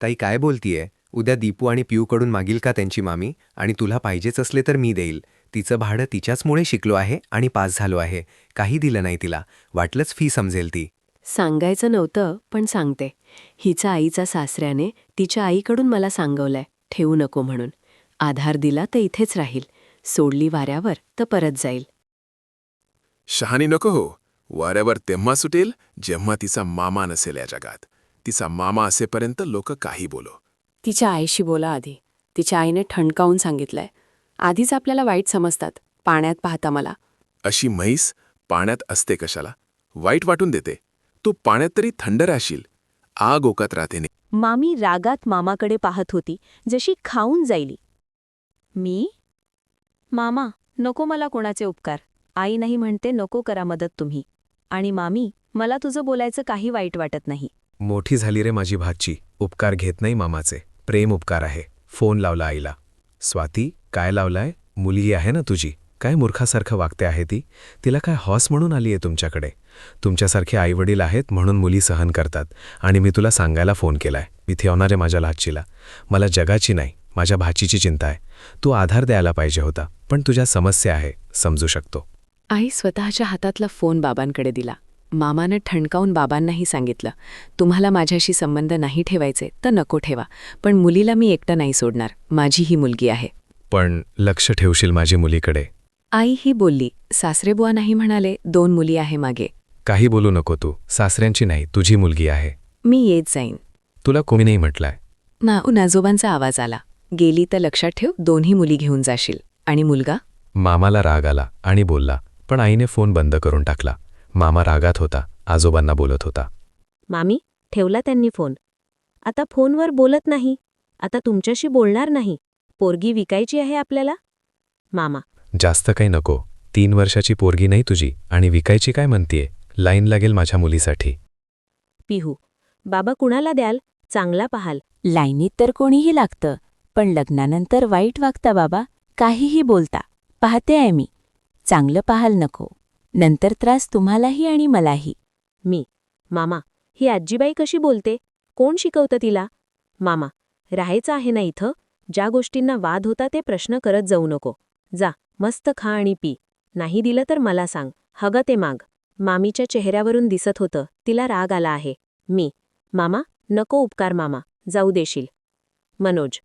ताई काय बोलतीये? उद्या दीपू आणि पिऊकडून मागील का त्यांची मामी? आणि तुला पाहिजेच असले तर मी देईल. तिचं भाडं तिच्याचमुळे शिकलो आहे आणि पास झालो आहे. काही दिलं नाही तिला. वाटलंच फी समजेल ती. सांगायचं नव्हतं, पण सांगते. हिचा आईचा सासऱ्याने तिच्या आईकडून मला सांगवलंय, ठेवू नको म्हणून. आधार दिला तर इथेच राहील. सोडली वाऱ्यावर तर परत जाईल. शहाणी नको हो. वाऱ्यावर तेव्हा सुटेल जेव्हा तिचा मामा नसेल या जगात. तिचा मामा असेपर्यंत लोक काही बोलो. तिच्या आईशी बोला आधी. तिच्या आईने ठणकावून सांगितलंय. आधीच आपल्याला वाईट समजतात, पाण्यात पाहता मला. अशी म्हैस पाण्यात असते कशाला? वाईट वाटून देते. तू पाण्यात तरी थंड राहशील. आग ओकात राहते नाही. मामी रागात मामाकडे पाहत होती, जशी खाऊन जाईली. मी? मामा, नको मला कोणाचे उपकार. आई नाही म्हणते नको करा मदत तुम्ही. आणि मामी, मला तुझं बोलायचं काही वाईट वाटत नाही. मोठी झाली रे माझी भाची. उपकार घेत नाही मामाचे. प्रेम उपकार आहे. फोन लावला आईला. स्वाती, काय लावलाय? मुलगी आहे ना तुझी. काय मूर्खासारखं वागते आहे ती? तिला काय हॉस म्हणून आली आहे तुमच्याकडे? तुमच्यासारखे आईवडील आहेत म्हणून मुली सहन करतात. आणि मी तुला सांगायला फोन केलाय. इथे येणारे माझ्या लाचीला. मला जगाची नाही, माझ्या भाचीची चिंता आहे. तू आधार द्यायला पाहिजे होता, पण तुझ्या समस्या आहे, समजू शकतो. आई स्वतःच्या हातातला फोन बाबांकडे दिला. मामानं ठणकावून बाबांनाही सांगितलं, तुम्हाला माझ्याशी संबंध नाही ठेवायचे तर नको ठेवा, पण मुलीला मी एकटं नाही सोडणार. माझी ही मुलगी आहे. पण लक्ष ठेवशील माझी मुलीकडे? आई ही बोलली. सासरेबुवा नाही म्हणाले, 2 मुली आहे मागे. काही बोलू नको तू. सासऱ्यांची नाही, तुझी मुलगी आहे. मी येत जाईन. तुला कोणी नाही म्हटलंय. नाजोबांचा आवाज आला. गेली तर लक्षात ठेव, 2ही मुली घेऊन जाशील. आणि मुलगा? मामाला राग आला आणि बोलला, पण आईने फोन बंद करून टाकला. मामा रागात होता, आजोबांना बोलत होता. मामी, ठेवला त्यांनी फोन. आता फोनवर बोलत नाही. आता तुमच्याशी बोलणार नाही. पोरगी विकायची आहे आपल्याला? मामा, जास्त काही नको. 3 वर्षाची पोरगी नाही तुझी आणि विकायची काय म्हणतीये? लाईन लागेल माझ्या मुलीसाठी. पिहू, बाबा कुणाला द्याल? चांगला पाहाल. लाईनीत तर कोणीही लागतं, पण लग्नानंतर वाईट वागता बाबा. काहीही बोलता. पाहते आहे मी. चांगलं पाहाल नको. नंतर त्रास तुम्हालाही आणि मलाही. मी, मामा, ही आजीबाई कशी बोलते? कोण शिकवतं तिला? मामा, राहायचं आहे ना इथं? ज्या गोष्टींना वाद होता ते प्रश्न करत जाऊ नको. जा, मस्त खा आणि पी. नाही दिलं तर मला सांग. हगं ते माग. मामीच्या चेहऱ्यावरून दिसत होतं तिला राग आला आहे. मी, मामा, नको उपकार मामा, जाऊ देशील. मनोज,